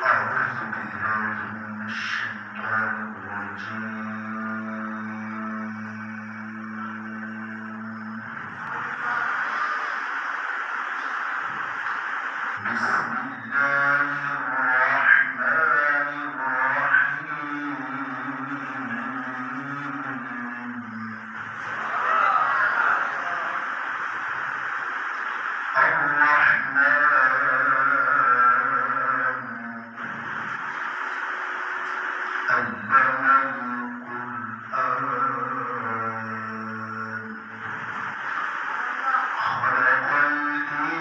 أعوذ بالله من الشيطان الرجيم. بسم الله الرحمن الرحيم. الرحمن علم القرآن خلق الإنسان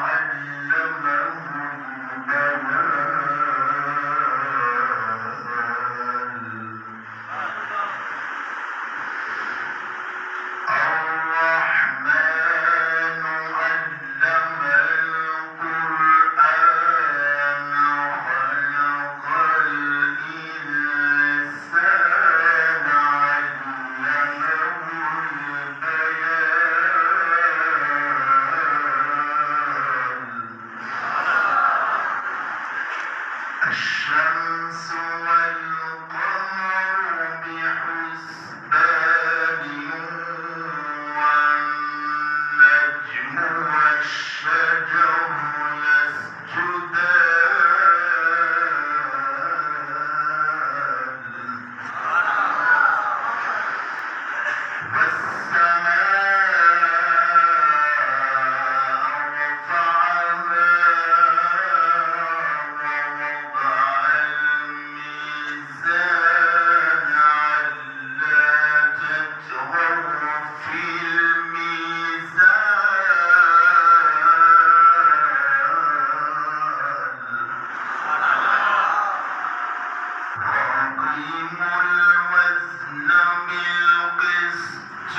علمه البيان. الرحمن علم القرآن خلق الإنسان علمه البيان. الشمس والقمر بحسبان والنجم والشجر يسجدان. والسماء رفعها ووضع الميزان ألا تطغوا في الميزان. وأقيموا الوزن بالقسط